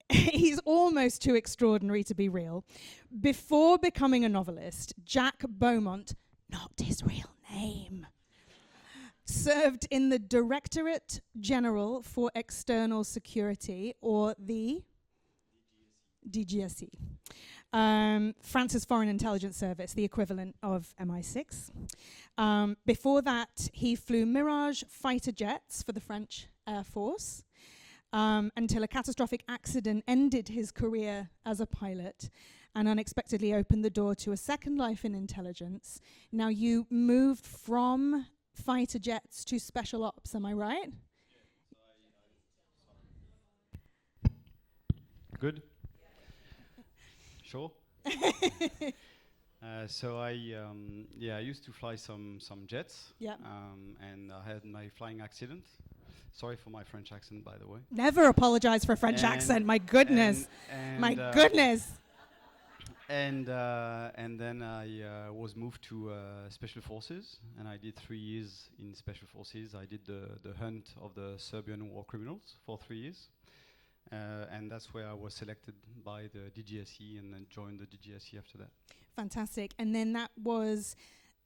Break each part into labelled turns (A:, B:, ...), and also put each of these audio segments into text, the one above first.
A: he's almost too extraordinary to be real. Before becoming a novelist, Jack Beaumont, not his real name, served in the Directorate General for External Security, or the DGSE. France's Foreign Intelligence Service, the equivalent of MI6. Before that, he flew Mirage fighter jets for the French Air Force until a catastrophic accident ended his career as a pilot and unexpectedly opened the door to a second life in intelligence. Now, you moved from fighter jets to special ops, am I right?
B: Good? Sure. So I used to fly some jets.
A: Yeah.
B: And I had my flying accident. Sorry for my French accent, by the way.
A: Never apologize for a French accent. My goodness. My goodness.
B: And then I was moved to Special Forces, and I did 3 years in Special Forces. I did the hunt of the Serbian war criminals for 3 years. And that's where I was selected by the DGSE and then joined the DGSE after that.
A: Fantastic. And then that was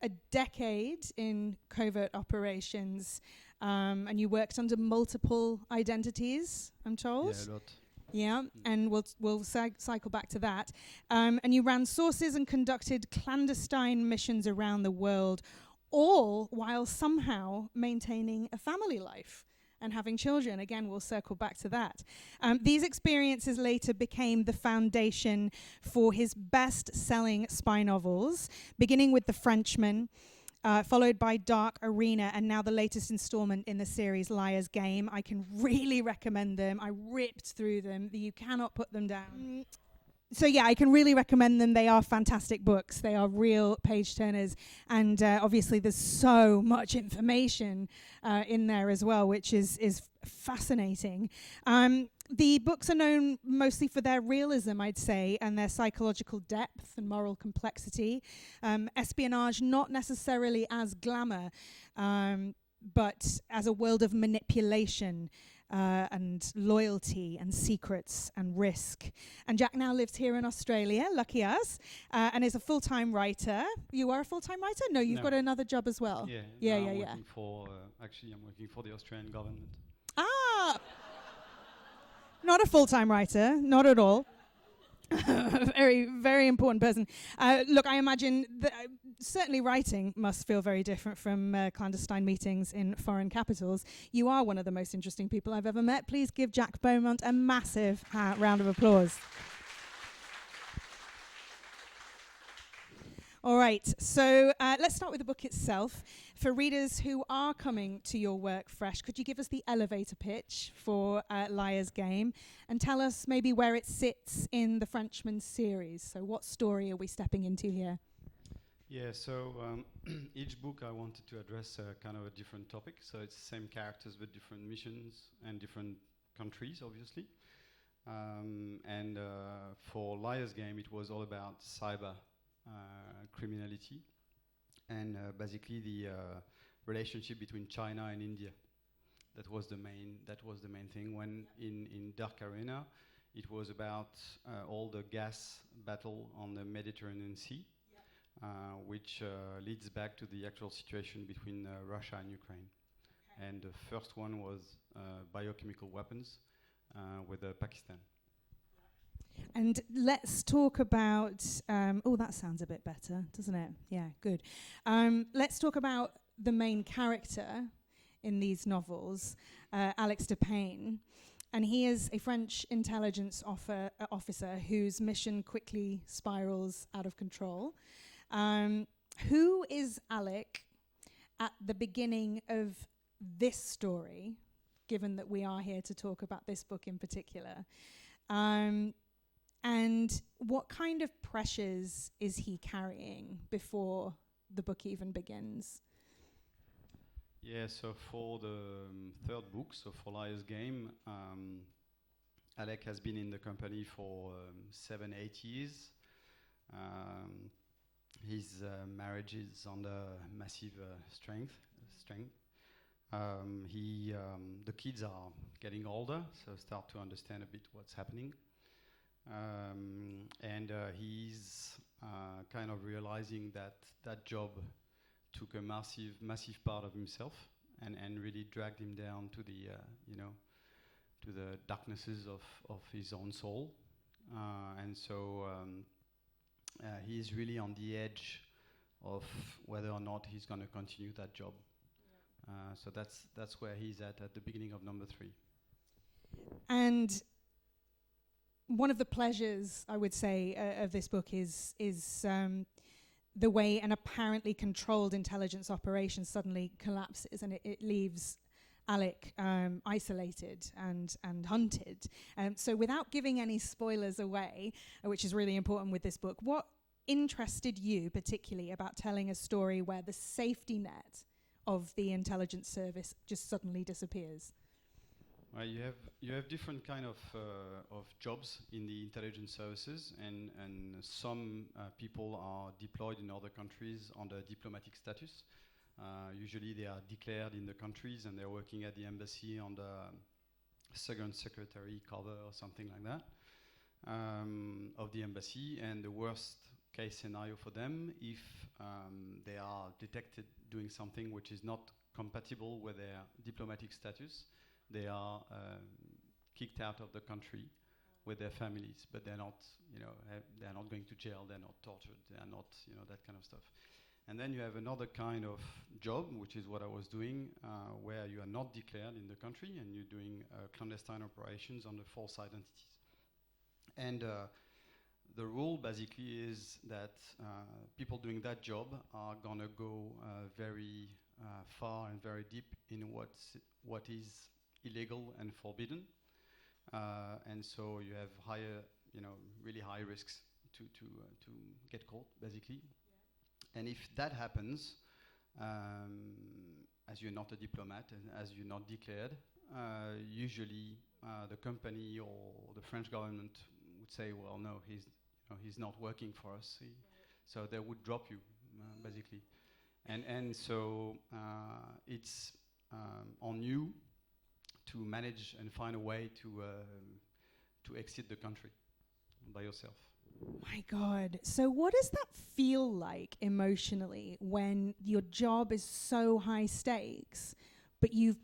A: a decade in covert operations, and you worked under multiple identities, I'm told.
B: Yeah, a lot.
A: Yeah, and we'll cycle back to that. And you ran sources and conducted clandestine missions around the world, all while somehow maintaining a family life and having children. Again, we'll circle back to that. These experiences later became the foundation for his best-selling spy novels, beginning with The Frenchman, followed by Dark Arena, and now the latest installment in the series, Liar's Game. I can really recommend them. I ripped through them. You cannot put them down. So yeah, I can really recommend them. They are fantastic books. They are real page turners, and obviously there's so much information in there as well, which is fascinating. The books are known mostly for their realism, I'd say, and their psychological depth and moral complexity. Espionage, not necessarily as glamour, but as a world of manipulation and loyalty and secrets and risk. And Jack now lives here in Australia, lucky us, and is a full-time writer. You are a full-time writer? No, you've got another job as well.
B: Yeah. I'm working for, actually, I'm working for the Australian government.
A: Ah! Not a full-time writer, not at all. Very, very important person. Look, I imagine certainly writing must feel very different from clandestine meetings in foreign capitals. You are one of the most interesting people I've ever met. Please give Jack Beaumont a massive round of applause. All right, so let's start with the book itself. For readers who are coming to your work fresh, could you give us the elevator pitch for Liar's Game and tell us maybe where it sits in the Frenchman series? So what story are we stepping into here?
B: Yeah, so each book I wanted to address kind of a different topic. So it's the same characters but different missions and different countries, obviously. And for Liar's Game, it was all about cyber criminality and basically the relationship between China and India. That was the main thing. When in Dark Arena, it was about all the gas battle on the Mediterranean Sea, which leads back to the actual situation between Russia and Ukraine. Okay. And the first one was biochemical weapons with Pakistan.
A: And let's talk about, that sounds a bit better, doesn't it? Yeah, good. Let's talk about the main character in these novels, Alex de Payne. And he is a French intelligence officer whose mission quickly spirals out of control. Who is Alec at the beginning of this story, given that we are here to talk about this book in particular? And what kind of pressures is he carrying before the book even begins?
B: Yeah, so for the third book, so for Liar's Game, Alec has been in the company for 7-8 years. His marriage is under massive strength. The kids are getting older, so start to understand a bit what's happening. And he's kind of realizing that that job took a massive part of himself and really dragged him down to the to the darknesses of his own soul. And so he's really on the edge of whether or not he's going to continue that job. So that's where he's at the beginning of number 3.
A: And one of the pleasures, I would say, of this book is the way an apparently controlled intelligence operation suddenly collapses, and it leaves Alec isolated and hunted. So without giving any spoilers away, which is really important with this book, what interested you particularly about telling a story where the safety net of the intelligence service just suddenly disappears?
B: Well, you have different kind of jobs in the intelligence services, and some people are deployed in other countries under diplomatic status. Usually they are declared in the countries and they're working at the embassy under second secretary cover or something like that of the embassy. And the worst case scenario for them, if they are detected doing something which is not compatible with their diplomatic status, they are kicked out of the country with their families, but they're not, they're not going to jail, they're not tortured, they're not, that kind of stuff. And then you have another kind of job, which is what I was doing, where you are not declared in the country and you're doing clandestine operations under false identities. And the rule basically is that people doing that job are gonna go very far and very deep in what is illegal and forbidden, and so you have higher, really high risks to get caught, basically. Yeah. And if that happens, as you're not a diplomat and as you're not declared, usually the company or the French government would say, well, no, he's not working for us. Right. So they would drop you, basically. And so it's on you to manage and find a way to exit the country by yourself.
A: My God. So what does that feel like emotionally when your job is so high stakes, but you've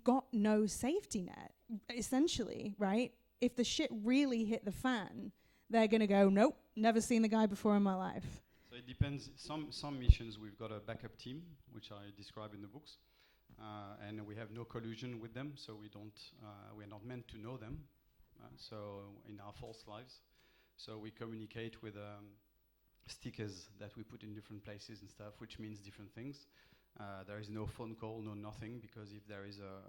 A: got no safety net, essentially, right? If the shit really hit the fan, they're going to go, nope, never seen the guy before in my life.
B: So it depends. Some missions we've got a backup team, which I describe in the books. And we have no collusion with them, so we're not meant to know them, so in our false lives. So we communicate with stickers that we put in different places and stuff, which means different things. There is no phone call, no nothing, because if there is a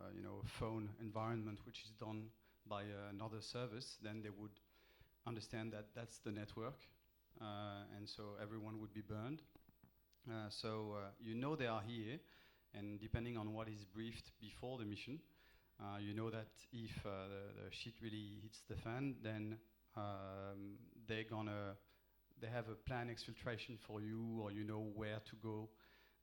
B: phone environment which is done by another service, then they would understand that that's the network, and so everyone would be burned. So they are here. And depending on what is briefed before the mission, that if the shit really hits the fan, then they have a planned exfiltration for you, or you know where to go.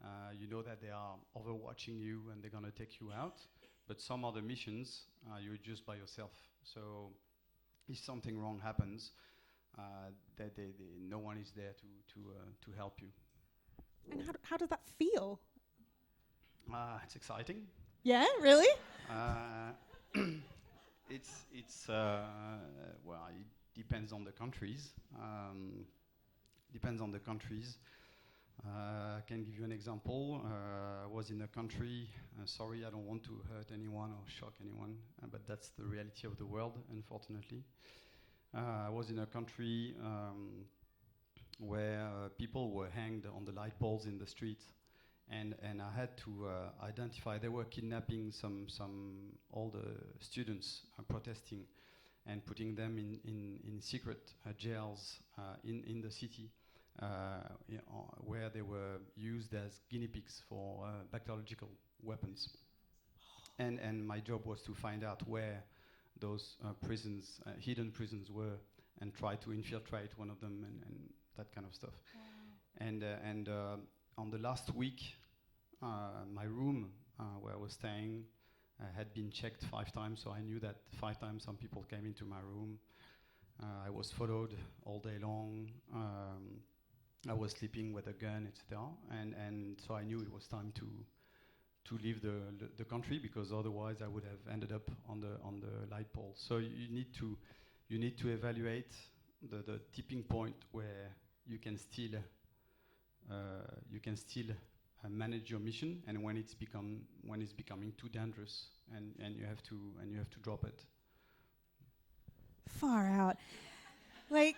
B: That they are overwatching you and they're gonna take you out. But some other missions, you're just by yourself. So if something wrong happens, no one is there to help you.
A: And how does that feel?
B: It's exciting.
A: Yeah, really?
B: It's well, it depends on the countries. Depends on the countries. I can give you an example. I was in a country. Sorry, I don't want to hurt anyone or shock anyone, but that's the reality of the world, unfortunately. I was in a country where people were hanged on the light poles in the street. And I had to identify. They were kidnapping some older students protesting, and putting them in secret jails in the city, where they were used as guinea pigs for bacteriological weapons. And my job was to find out where those prisons, hidden prisons, were, and try to infiltrate one of them, and that kind of stuff. Wow. And on the last week, my room where I was staying had been checked 5 times, so I knew that 5 times some people came into my room. I was followed all day long. I was sleeping with a gun, etc. And so I knew it was time to leave the country, because otherwise I would have ended up on the light pole. So you need to evaluate the tipping point where you can still manage your mission, and when it's becoming too dangerous, and you have to drop it.
A: Far out. Like,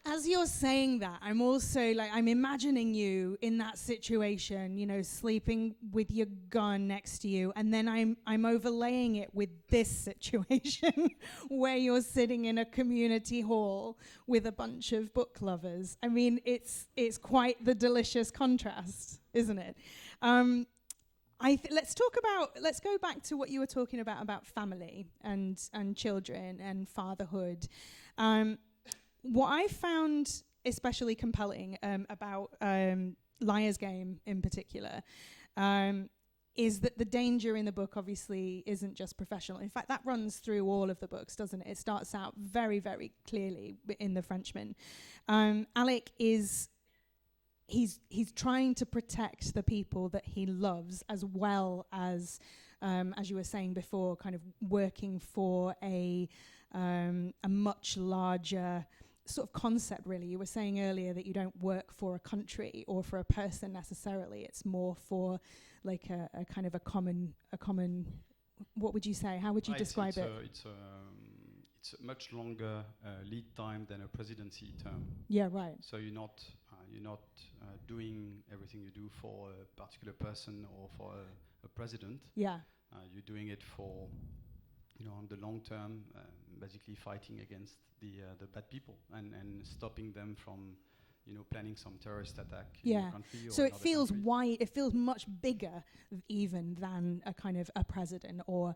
A: as you're saying that, I'm also like, I'm imagining you in that situation, you know, sleeping with your gun next to you, and then I'm overlaying it with this situation where you're sitting in a community hall with a bunch of book lovers. I mean, it's quite the delicious contrast, isn't it? Let's go back to what you were talking about family and children and fatherhood. What I found especially compelling about Liar's Game in particular is that the danger in the book obviously isn't just professional. In fact, that runs through all of the books, doesn't it? It starts out very, very clearly in The Frenchman. Alec he's trying to protect the people that he loves, as well as you were saying before, kind of working for a much larger sort of concept, really. You were saying earlier that you don't work for a country or for a person necessarily. It's more for like a kind of a common. What would you say? How would you describe it?
B: It's a much longer lead time than a presidency term.
A: Yeah, right.
B: So you're not doing everything you do for a particular person or for a president.
A: Yeah.
B: You're doing it for, on the long term, basically fighting against the bad people and stopping them from, planning some terrorist attack in your country.
A: So it feels wide. It feels much bigger even than a kind of a president or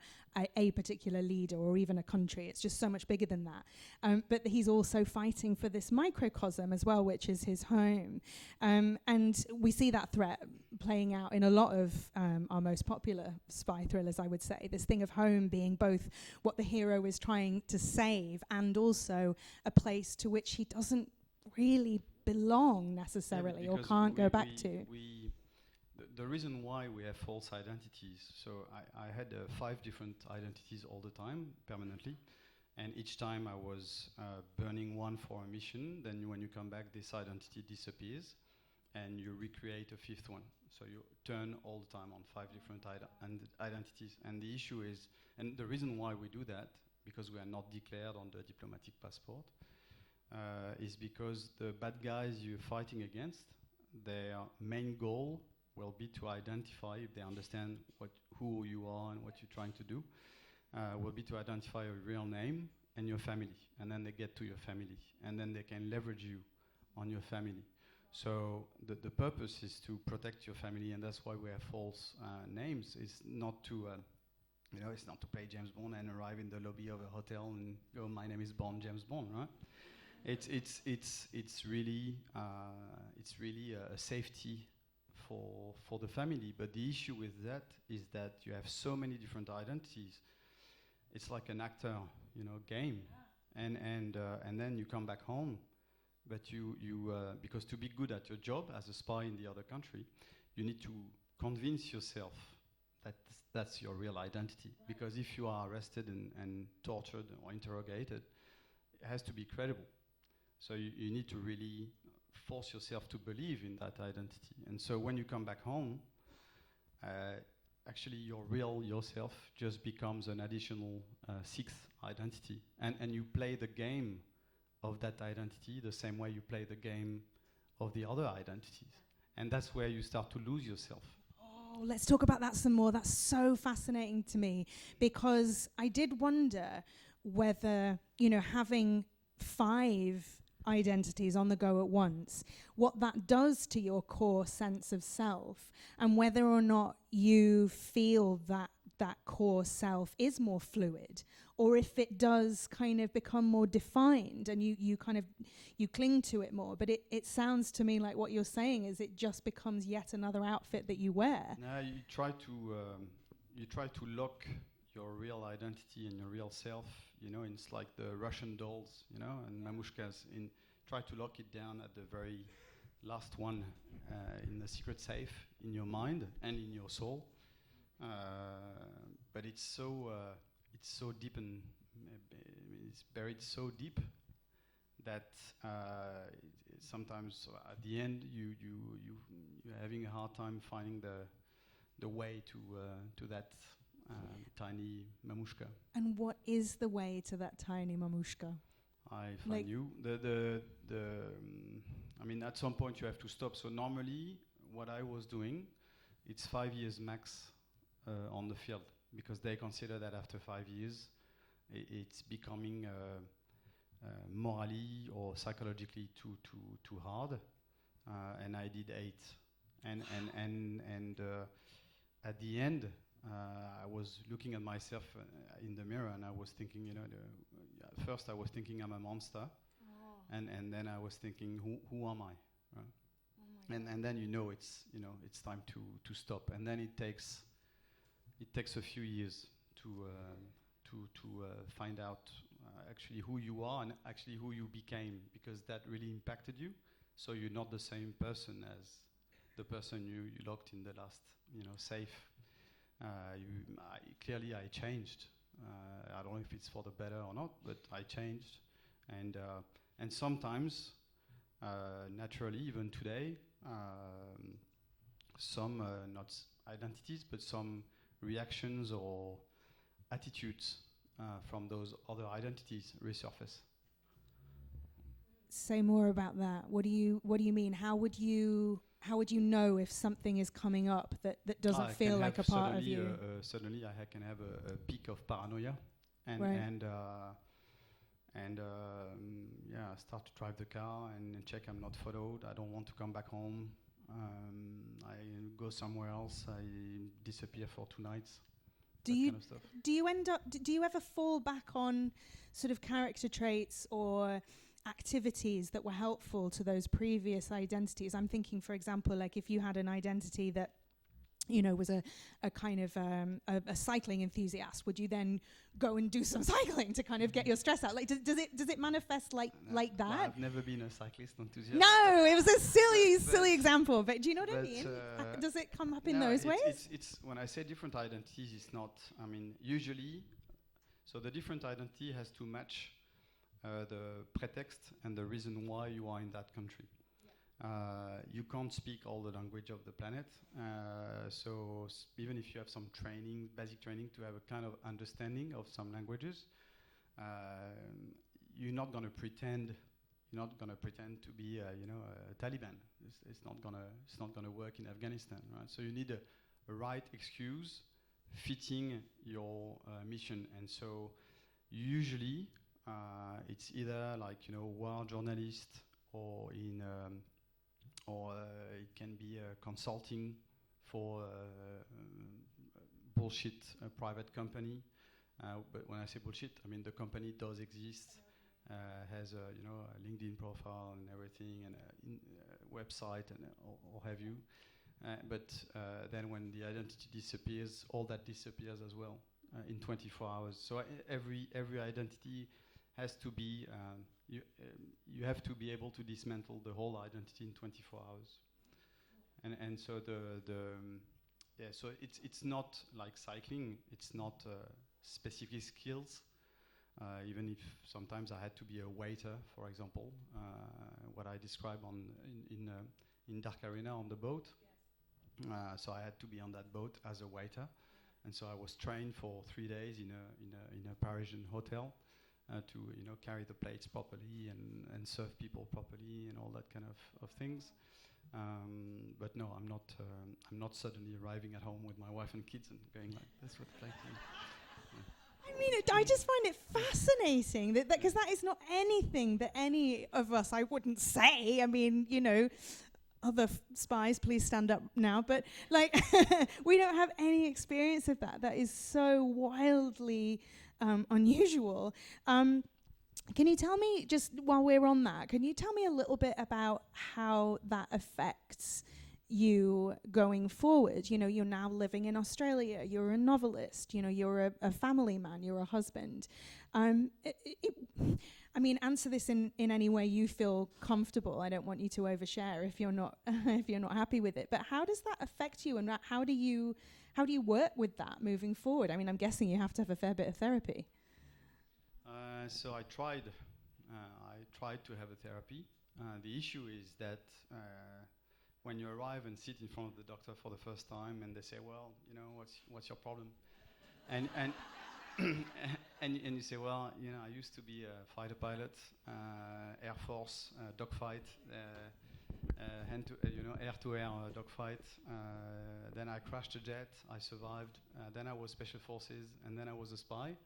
A: a particular leader or even a country. It's just so much bigger than that. But he's also fighting for this microcosm as well, which is his home. And we see that threat playing out in a lot of our most popular spy thrillers, I would say. This thing of home being both what the hero is trying to save and also a place to which he doesn't really belong necessarily or can't go back to.
B: The reason why we have false identities, so I had 5 different identities all the time, permanently, and each time I was burning one for a mission. Then when you come back, this identity disappears and you recreate a 5th one. So you turn all the time on 5 different identities. And the issue is, and the reason why we do that, because we are not declared on the diplomatic passport, is because the bad guys you're fighting against, their main goal will be to identify, if they understand who you are and what you're trying to do, will be to identify your real name and your family. And then they get to your family. And then they can leverage you on your family. So the purpose is to protect your family, and that's why we have false names. It's not to... it's not to play James Bond and arrive in the lobby of a hotel and go, my name is Bond, James Bond, right? It's really a safety for the family. But the issue with that is that you have so many different identities. It's like an actor, game, and then you come back home, but you because to be good at your job as a spy in the other country, you need to convince yourself that that's your real identity. Because if you are arrested and tortured or interrogated, it has to be credible. So you need to really force yourself to believe in that identity. And so when you come back home, actually your real yourself just becomes an additional 6th identity. And you play the game of that identity the same way you play the game of the other identities. And that's where you start to lose yourself.
A: Oh, let's talk about that some more. That's so fascinating to me, because I did wonder whether, having 5 identities on the go at once, what that does to your core sense of self, and whether or not you feel that core self is more fluid, or if it does kind of become more defined and you cling to it more. But it sounds to me like what you're saying is it just becomes yet another outfit that you wear.
B: No, you try to lock your real identity and your real self. You know, it's like the Russian dolls, you know, and mamushkas. Try to lock it down at the very last one in the secret safe in your mind and in your soul. But it's so deep and it's buried so deep that sometimes at the end you're having a hard time finding the way to that tiny mamushka.
A: And what is the way to that tiny mamushka?
B: I find you. I mean, at some point you have to stop. So normally, what I was doing, it's 5 years max on the field, because they consider that after 5 years, it's becoming morally or psychologically too hard. And I did 8, and at the end, I was looking at myself in the mirror, and I was thinking, you know, at first I was thinking I'm a monster. And then I was thinking, who am I? Right? Oh and then it's time to stop. And then it takes a few years to find out actually who you are and actually who you became, because that really impacted you. So you're not the same person as the person you locked in the last safe. Clearly I changed. I don't know if it's for the better or not, but I changed. And sometimes, naturally, even today, some not identities, but some reactions or attitudes from those other identities resurface.
A: Say more about that. What do you mean? How would you know if something is coming up that doesn't feel like a part of you?
B: Suddenly, I can have a peak of paranoia, and
A: right.
B: I start to drive the car and check I'm not followed. I don't want to come back home. I go somewhere else. I disappear for 2 nights. Do
A: you ever fall back on sort of character traits or activities that were helpful to those previous identities? I'm thinking, for example, like if you had an identity that was a kind of a cycling enthusiast, would you then go and do some cycling to kind of get your stress out? Like, does it manifest like that?
B: No, I've never been a cyclist enthusiast.
A: No, it was a silly example, but do you know what I mean? Does it come up in those ways?
B: It's when I say different identities, it's not. I mean, usually, so the different identity has to match the pretext and the reason why you are in that country. You can't speak all the language of the planet, so even if you have some training, basic training, to have a kind of understanding of some languages, you're not going to pretend to be a Taliban. It's not gonna work in Afghanistan, right? So you need a right excuse fitting your mission. And so usually it's either like war journalist, or it can be consulting for bullshit private company. But when I say bullshit, I mean the company does exist, has a LinkedIn profile and everything, and a website and or have you. But then when the identity disappears, all that disappears as well in 24 hours. So every identity has to be. You have to be able to dismantle the whole identity in 24 hours. And so so it's not like cycling. It's not specific skills. Even if sometimes I had to be a waiter, for example, what I describe in Dark Arena on the boat. Yes. So I had to be on that boat as a waiter, and so I was trained for 3 days in a Parisian hotel. To carry the plates properly and serve people properly and all that kind of things, but no, I'm not suddenly arriving at home with my wife and kids and going like, that's what it's like.
A: I mean, I just find it fascinating that because that is not anything that any of us, I wouldn't say. I mean, other spies, please stand up now. But like, we don't have any experience of that. That is so wildly unusual. Can you tell me, just while we're on that, can you tell me a little bit about how that affects you going forward? You know, you're now living in Australia, you're a novelist, you know, you're a family man, you're a husband. I mean, answer this in any way you feel comfortable. I don't want you to overshare if you're not if you're not happy with it. But how does that affect you, and how do you work with that moving forward? I mean, I'm guessing you have to have a fair bit of therapy.
B: So I tried to have a therapy. The issue is that when you arrive and sit in front of the doctor for the first time, and they say, "Well, you know, what's your problem?" and and you say, "Well, you know, I used to be a fighter pilot, Air Force dogfight, air-to-air dogfight. Then I crashed a jet. I survived. Then I was special forces, and then I was a spy."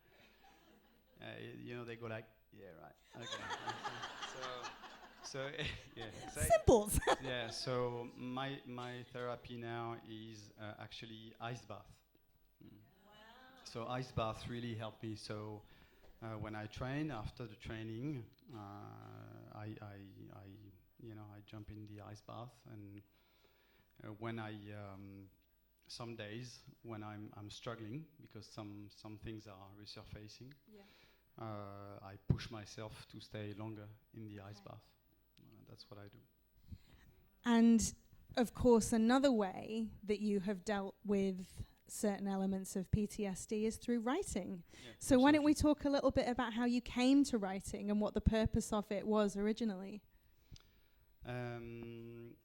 B: You know, they go like, "Yeah, right, okay." so yeah,
A: Simple.
B: yeah. So my therapy now is actually ice bath. Mm. So ice bath really helped me. So when I train, after the training, I jump in the ice bath, and when I some days when I'm struggling because some things are resurfacing, I push myself to stay longer in the ice bath. That's what I do.
A: And of course, another way that you have dealt with certain elements of PTSD is through writing.
B: Yeah,
A: so why don't we talk a little bit about how you came to writing and what the purpose of it was originally?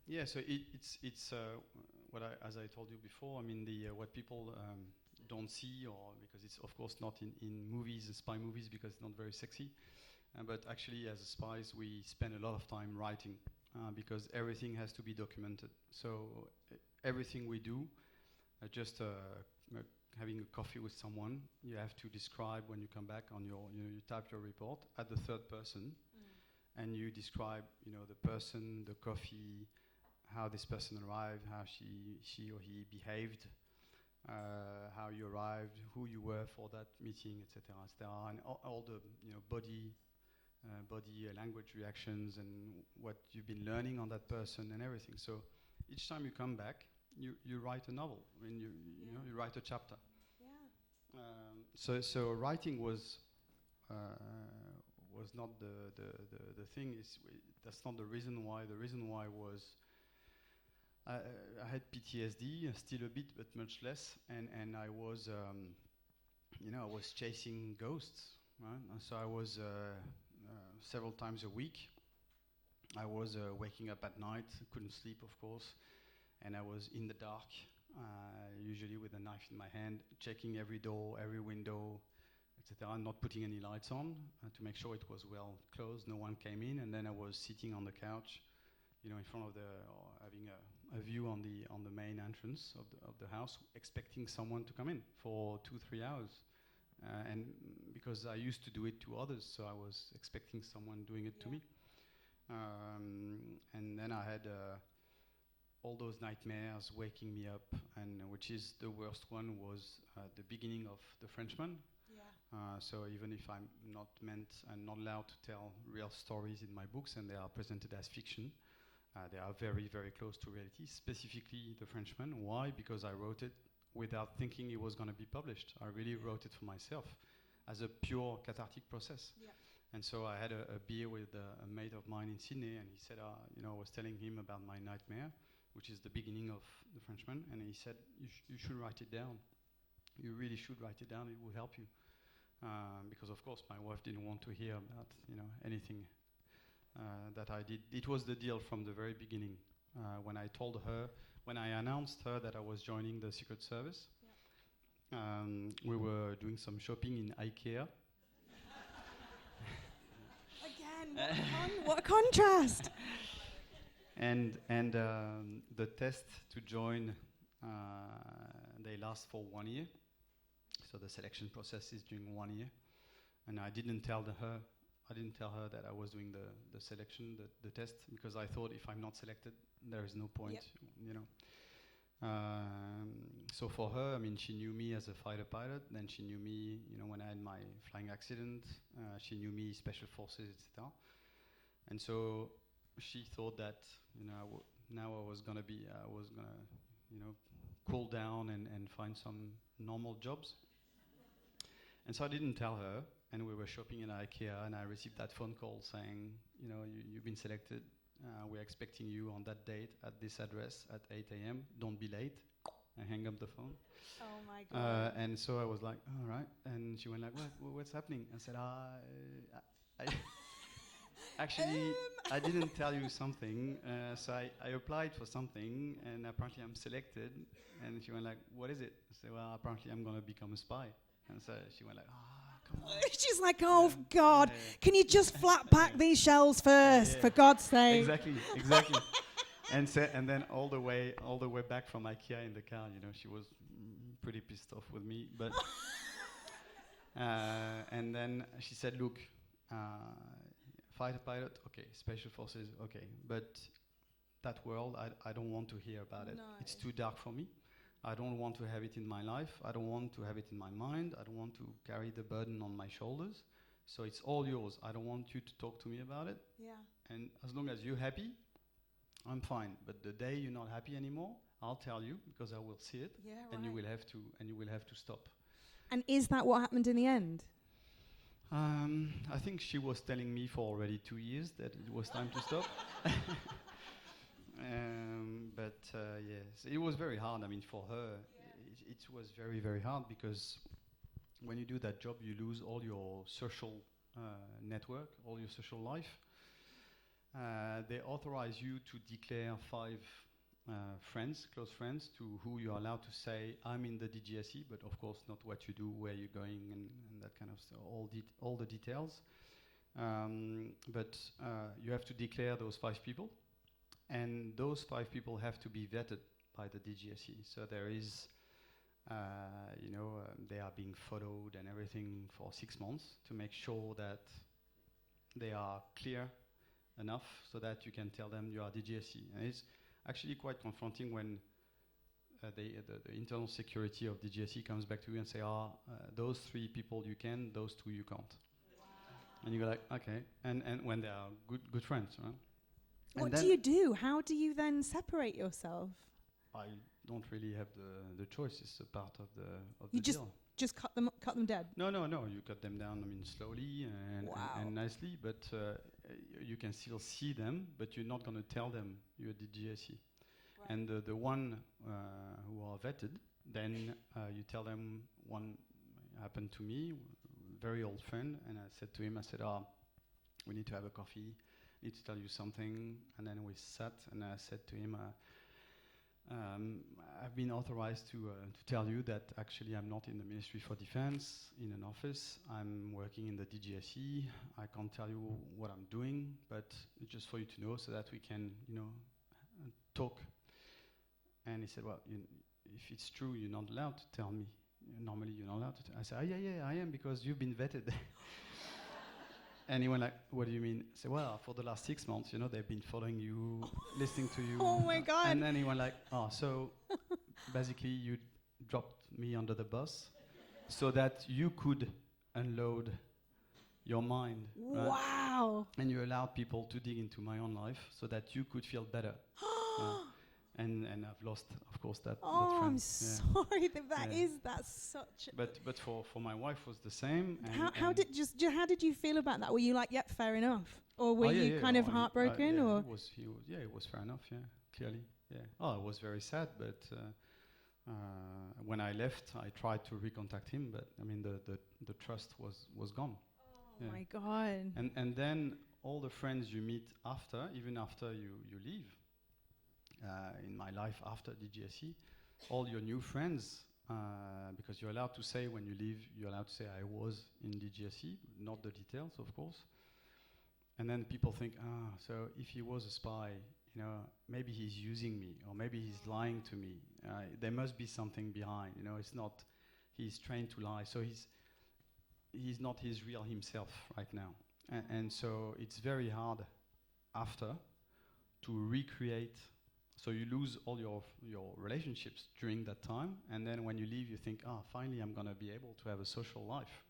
B: Yeah, so it's as I told you before. I mean, what people don't see, or because it's of course not in movies, spy movies, because it's not very sexy. But actually, as spies, we spend a lot of time writing because everything has to be documented. So everything we do, just having a coffee with someone, you have to describe when you come back on you type your report at the third person, and you describe, the person, the coffee, how this person arrived, how she or he behaved, how you arrived, who you were for that meeting, etc., etc., and all the body language reactions and what you've been learning on that person and everything. So each time you come back, you write a novel. I mean, you write a chapter. So writing was not the thing. That's not the reason why. The reason why was I had PTSD, still a bit, but much less, and I was I was chasing ghosts. Right? And so I was several times a week. I was waking up at night, couldn't sleep, of course, and I was in the dark, usually with a knife in my hand, checking every door, every window, etc., not putting any lights on to make sure it was well closed, no one came in, and then I was sitting on the couch, in front of having a view on the main entrance of the house, expecting someone to come in for 2-3 hours. And because I used to do it to others, so I was expecting someone doing it to me. And then I had all those nightmares waking me up, and which is the worst one was the beginning of The Frenchman. So even if I'm not meant and not allowed to tell real stories in my books, and they are presented as fiction, they are very, very close to reality, specifically The Frenchman. Why? Because I wrote it without thinking it was going to be published. I really wrote it for myself as a pure cathartic process. And so I had a beer with a mate of mine in Sydney, and he said, I was telling him about my nightmare, which is the beginning of The Frenchman, and he said, you should write it down. You really should write it down. It will help you. Because of course my wife didn't want to hear about anything that I did. It was the deal from the very beginning. When I announced her that I was joining the Secret Service, we were doing some shopping in IKEA.
A: Again, what a contrast!
B: And the test to join, they last for 1 year. So the selection process is during 1 year. And I didn't tell her that I was doing the selection, the test, because I thought if I'm not selected, there is no point, So for her, I mean, she knew me as a fighter pilot. Then she knew me, when I had my flying accident. She knew me, special forces, etc. And so she thought that, now I was gonna, cool down and find some normal jobs. And so I didn't tell her, and we were shopping in IKEA, and I received that phone call saying, you've been selected. We're expecting you on that date at this address at 8 a.m. Don't be late. I hang up the phone.
A: Oh my God.
B: And so I was like, all right. And she went like, what's happening? I said, I actually, I didn't tell you something. So I applied for something, and apparently I'm selected. And she went like, what is it? I said, well, apparently I'm going to become a spy. And so she went like, come on.
A: She's like, oh God, can you just flat pack these shells first, for God's sake?
B: Exactly. And then all the way back from IKEA in the car, she was pretty pissed off with me. But and then she said, look, fighter pilot, okay, special forces, okay, but that world, I don't want to hear about it.
A: No.
B: It's too dark for me. I don't want to have it in my life. I don't want to have it in my mind. I don't want to carry the burden on my shoulders. So it's all yours. I don't want you to talk to me about it.
A: Yeah.
B: And as long as you're happy, I'm fine. But the day you're not happy anymore, I'll tell you because I will see it.
A: Yeah,
B: and
A: right.
B: you will have to stop.
A: And is that what happened in the end?
B: I think she was telling me for already 2 years that it was time to stop. But yes, it was very hard. I mean, for her, it was very, very hard because when you do that job, you lose all your social network, all your social life. They authorize you to declare 5 friends, close friends, to who you are allowed to say, I'm in the DGSE, but of course not what you do, where you're going, and that kind of stuff, all the details. But you have to declare those 5 people. And those 5 people have to be vetted by the DGSE. So there is, they are being photoed and everything for 6 months to make sure that they are clear enough so that you can tell them you are DGSE. And it's actually quite confronting when the internal security of DGSE comes back to you and say, those 3 people you can, those 2 you can't. Wow. And you go like, okay. And when they are good friends, right?
A: What do you do? How do you then separate yourself?
B: I don't really have the choice. It's a part of the
A: you
B: deal.
A: Just cut them dead?
B: No. You cut them down, slowly and nicely, but you can still see them, but you're not going to tell them you're the GSE. Right. And the one who are vetted, then you tell them. One happened to me, very old friend, and I said to him, we need to have a coffee. I need to tell you something. And then we sat, and I said to him, I've been authorized to tell you that actually I'm not in the Ministry for Defense in an office. I'm working in the DGSE. I can't tell you what I'm doing, but just for you to know so that we can, talk. And he said, well, if it's true, you're not allowed to tell me. Normally, you're not allowed to. I said, yeah, I am, because you've been vetted. And he went like, what do you mean? I said, well, for the last 6 months, they've been following you, listening to you.
A: Oh my God.
B: And then he went like, so basically you dropped me under the bus so that you could unload your mind.
A: Wow.
B: Right? And you allowed people to dig into my own life so that you could feel better. And I've lost, of course, that friend.
A: I'm sorry. That's such.
B: But for my wife was the same. And
A: how did you feel about that? Were you like, yep, fair enough, or were you kind of heartbroken, or?
B: It was fair enough. Yeah, clearly. Yeah. Oh, it was very sad, but when I left, I tried to recontact him, but the trust was gone.
A: Oh my God.
B: And then all the friends you meet after, even after you leave. In my life after DGSE, all your new friends, because you're allowed to say when you leave, you're allowed to say I was in DGSE, not the details, of course. And then people think, so if he was a spy, maybe he's using me, or maybe he's lying to me. There must be something behind, it's not, he's trained to lie, so he's not his real himself right now. And so it's very hard after to recreate. So you lose all your relationships during that time, and then when you leave, you think, finally I'm going to be able to have a social life.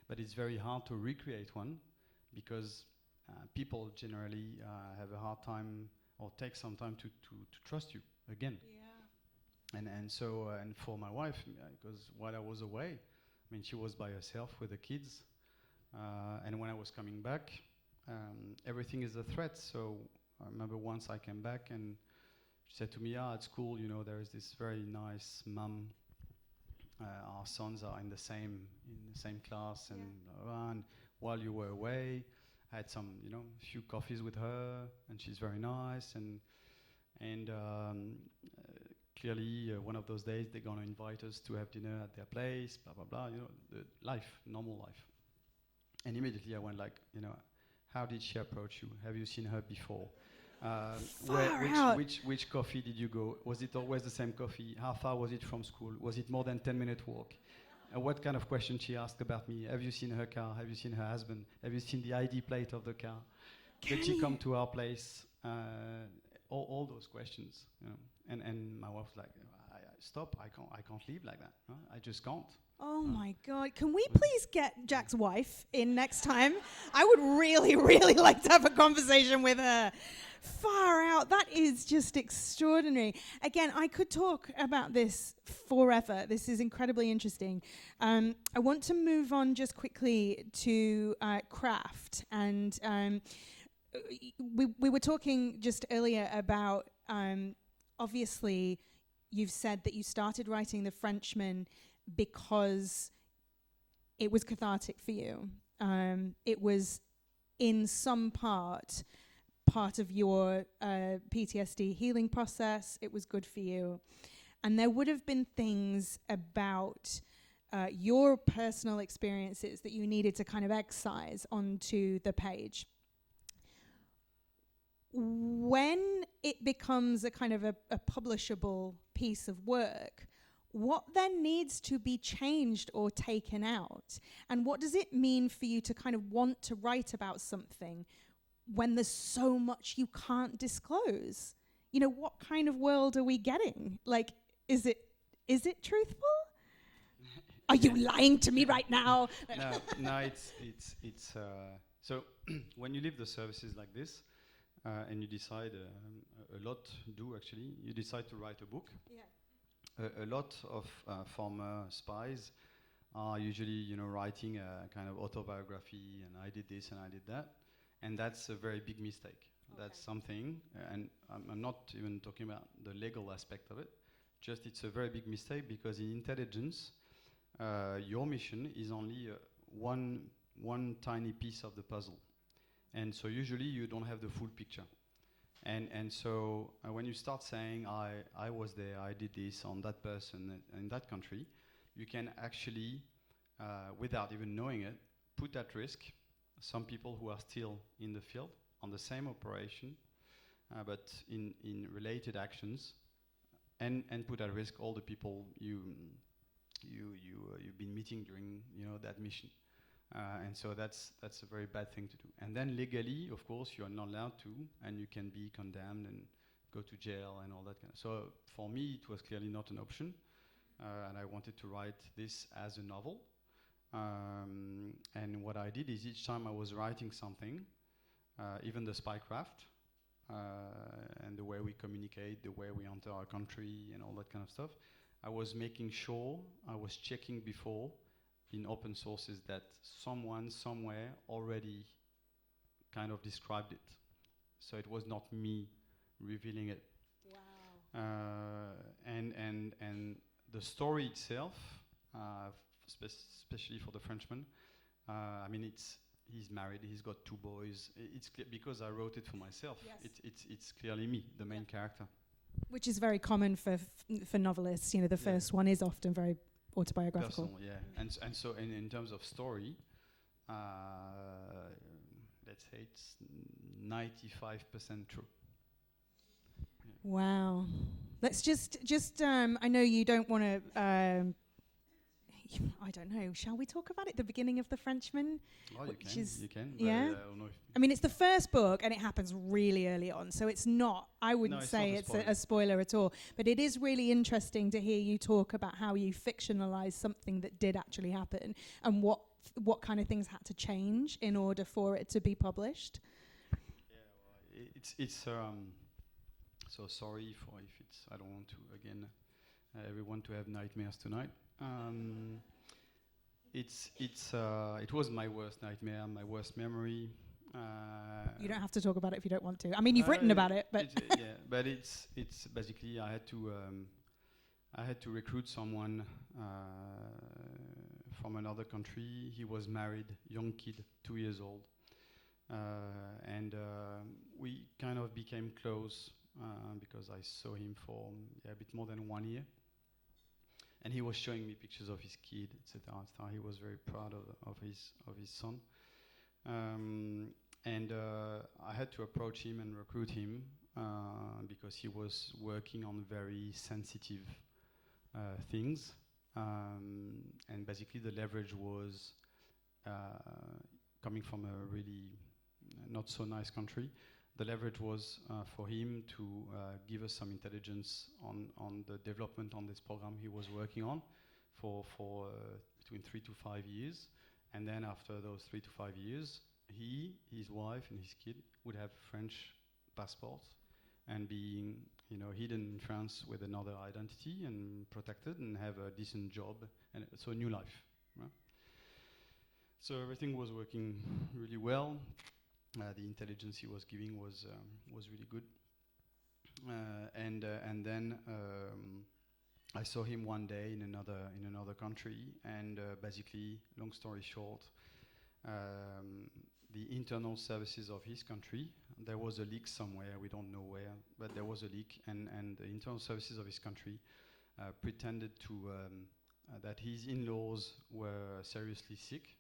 B: But it's very hard to recreate one, because people generally have a hard time or take some time to trust you again. And so and for my wife, because while I was away, I mean, she was by herself with the kids, and when I was coming back, everything is a threat. So I remember once I came back and she said to me, at school, there is this very nice mum. Our sons are in the same class, and while you were away, I had some, few coffees with her, and she's very nice, and clearly one of those days they're gonna invite us to have dinner at their place, blah blah blah. The life, normal life. And immediately I went like, how did she approach you? Have you seen her before? Which coffee did you go? Was it always the same coffee? How far was it from school? Was it more than 10-minute walk? What kind of question she asked about me? Have you seen her car? Have you seen her husband? Have you seen the ID plate of the car? Did she come to our place? All those questions. And my wife was like, stop! I can't leave like that. Huh? I just can't.
A: Oh my God! Can we please get Jack's wife in next time? I would really, really like to have a conversation with her. Far out. That is just extraordinary. Again, I could talk about this forever. This is incredibly interesting. I want to move on just quickly to craft. And we were talking just earlier about, obviously, you've said that you started writing The Frenchman because it was cathartic for you. It was in some part of your PTSD healing process. It was good for you. And there would have been things about your personal experiences that you needed to kind of excise onto the page. When it becomes a kind of a publishable piece of work, what then needs to be changed or taken out? And what does it mean for you to kind of want to write about something when there's so much you can't disclose? What kind of world are we getting? Like, is it truthful? Are you lying to me right now?
B: No, it's so when you leave the services like this, and you decide, a lot do actually, you decide to write a book. A lot of former spies are usually, writing a kind of autobiography, and I did this and I did that. And that's a very big mistake. Okay. That's something, and I'm not even talking about the legal aspect of it, just it's a very big mistake because in intelligence, your mission is only one tiny piece of the puzzle. And so usually you don't have the full picture. And so when you start saying, I was there, I did this on that person in that country, you can actually, without even knowing it, put at risk some people who are still in the field on the same operation, but in related actions, and put at risk all the people you've been meeting during that mission. And so that's a very bad thing to do. And then legally, of course, you are not allowed to, and you can be condemned and go to jail and all that kind of. So for me, it was clearly not an option, and I wanted to write this as a novel. And what I did is each time I was writing something, even the SPYCRAFT, and the way we communicate, the way we enter our country, and all that kind of stuff, I was making sure I was checking before in open sources that someone somewhere already kind of described it. So it was not me revealing it.
A: Wow.
B: And the story itself, especially for the Frenchman, I mean, he's married, he's got 2 boys. It's because I wrote it for myself. Yes. It's clearly me, the main character.
A: Which is very common for novelists. The first one is often very autobiographical.
B: Personal, yeah. And so in terms of story, let's say it's 95% true. Yeah.
A: Wow. Let's just I know you don't want to I don't know. Shall we talk about it? The beginning of The Frenchman?
B: Oh, you can.
A: Yeah.
B: I don't know
A: I mean, it's the first book, and it happens really early on, so it's not. I wouldn't say it's a spoiler at all. But it is really interesting to hear you talk about how you fictionalized something that did actually happen, and what kind of things had to change in order for it to be published.
B: Yeah, well, So sorry for if it's. I don't want to again everyone to have nightmares tonight. It was my worst nightmare, my worst memory.
A: You don't have to talk about it if you don't want to. I mean, you've written about it, but
B: yeah, but it's basically I had to recruit someone from another country. He was married, young kid, 2 years old, and we kind of became close because I saw him for a bit more than 1 year. And he was showing me pictures of his kid, etc. He was very proud of his son. And I had to approach him and recruit him because he was working on very sensitive things. And basically the leverage was coming from a really not so nice country. The leverage was for him to give us some intelligence on the development on this program he was working on for between 3 to 5 years. And then after those 3 to 5 years, he, his wife, and his kid would have French passports and being, hidden in France with another identity and protected and have a decent job and so a new life. Right? So everything was working really well. The intelligence he was giving was really good, and then I saw him one day in another country, and basically, long story short, the internal services of his country, there was a leak somewhere, we don't know where, but there was a leak, and the internal services of his country pretended to that his in-laws were seriously sick.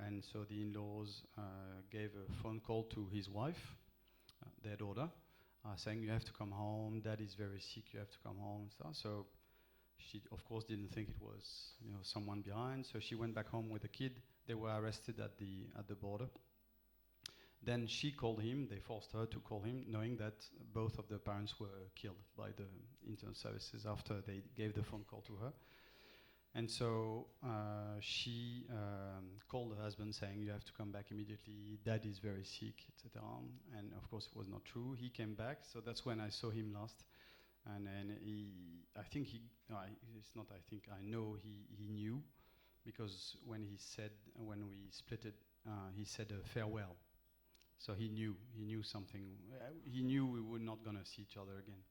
B: And so the in-laws gave a phone call to his wife, their daughter, saying, "You have to come home. Dad is very sick. You have to come home." And stuff. So she, of course, didn't think it was someone behind. So she went back home with the kid. They were arrested at the border. Then she called him. They forced her to call him, knowing that both of the parents were killed by the internal services after they gave the phone call to her. And so she called her husband saying, "You have to come back immediately. Dad is very sick," etc. And of course, it was not true. He came back, so that's when I saw him last. And I know he knew, because when we split it, he said farewell. So he knew something. He knew we were not gonna see each other again.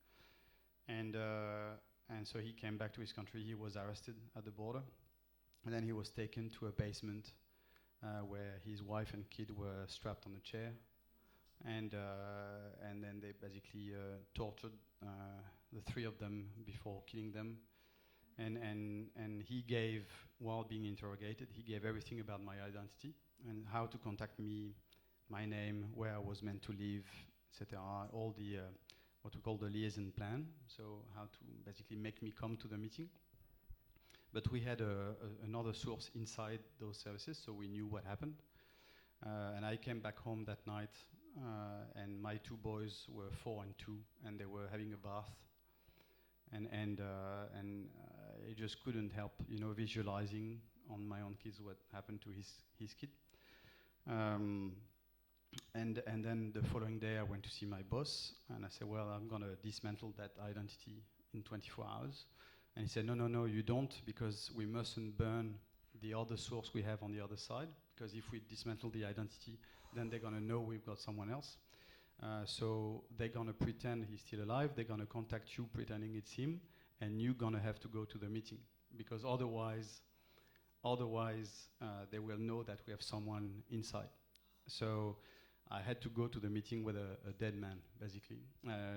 B: And so he came back to his country. He was arrested at the border, and then he was taken to a basement where his wife and kid were strapped on a chair, and then they basically tortured the three of them before killing them. And he gave, while being interrogated, he gave everything about my identity and how to contact me, my name, where I was meant to live, etc. All the what we call the liaison plan, so how to basically make me come to the meeting. But we had another source inside those services, so we knew what happened. And I came back home that night, and my two boys were 4 and 2, and they were having a bath. And I just couldn't help, visualizing on my own kids what happened to his kid. And then the following day I went to see my boss, and I said, "Well, I'm going to dismantle that identity in 24 hours. And he said, no, you don't, because we mustn't burn the other source we have on the other side, because if we dismantle the identity, then they're going to know we've got someone else. So they're going to pretend he's still alive, they're going to contact you pretending it's him, and you're going to have to go to the meeting, because otherwise they will know that we have someone inside." So I had to go to the meeting with a dead man, basically,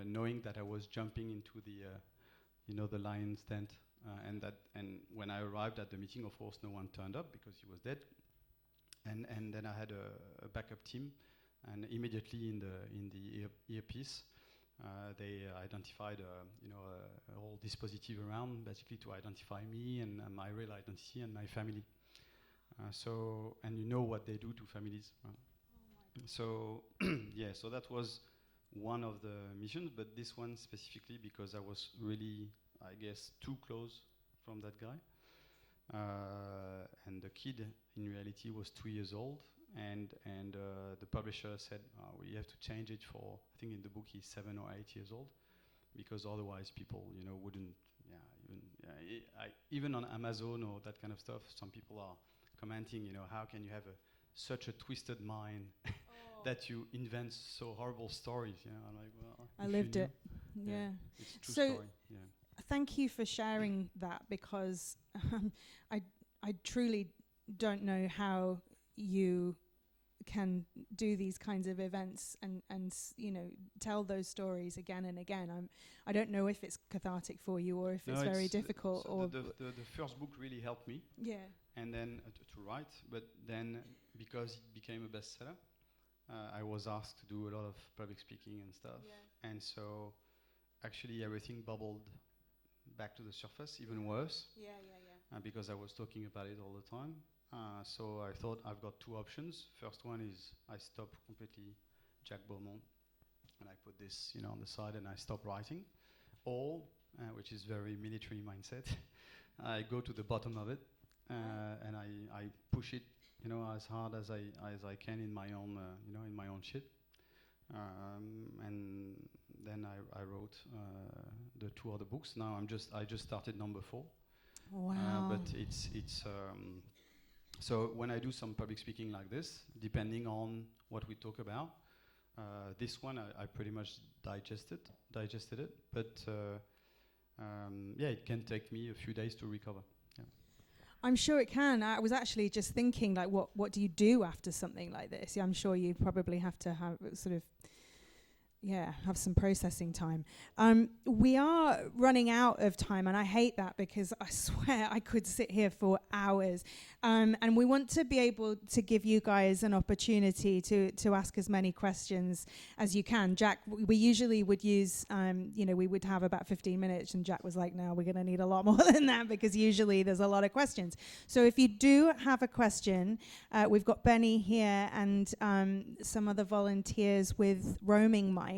B: knowing that I was jumping into the lion's tent, and when I arrived at the meeting, of course, no one turned up because he was dead, and then I had a backup team, and immediately in the earpiece, they identified a whole dispositif around, basically to identify me and my real identity and my family. And you know what they do to families. So so that was one of the missions, but this one specifically because I was really, I guess, too close from that guy. And the kid in reality was 2 years old, and the publisher said we have to change it for, I think in the book he's 7 or 8 years old, because otherwise people, you know, wouldn't. Even on Amazon or that kind of stuff, some people are commenting, you know, how can you have such a twisted mind that you invent so horrible stories? You know, I'm like, well,
A: I lived it. Yeah.
B: It's a true
A: So
B: story. Yeah.
A: thank you for sharing that, because I truly don't know how you can do these kinds of events and you know, tell those stories again and again. I don't know if it's cathartic for you or if it's very difficult.
B: So
A: or
B: the first book really helped me.
A: Yeah.
B: And then to write, but then because it became a bestseller, I was asked to do a lot of public speaking and stuff. Yeah. And so actually everything bubbled back to the surface, even worse. Because I was talking about it all the time. So I thought I've got two options. First one is I stop completely Jack Beaumont and I put this, you know, on the side and I stop writing. Or, which is very military mindset, I go to the bottom of it and I push it, you know, as hard as I can in my own, you know, in my own shit. And then I wrote the two other books. Now I just started number 4.
A: Wow.
B: But it's so when I do some public speaking like this, depending on what we talk about, this one I pretty much digested it. But yeah, it can take me a few days to recover. Yeah.
A: I'm sure it can. I was actually just thinking, like, what do you do after something like this? I'm sure you probably have to have sort of, have some processing time. We are running out of time, and I hate that because I swear I could sit here for hours. And we want to be able to give you guys an opportunity to ask as many questions as you can. Jack, we usually would use, we would have about 15 minutes, and Jack was like, no, we're going to need a lot more than that because usually there's a lot of questions. So if you do have a question, we've got Benny here and some other volunteers with roaming mics.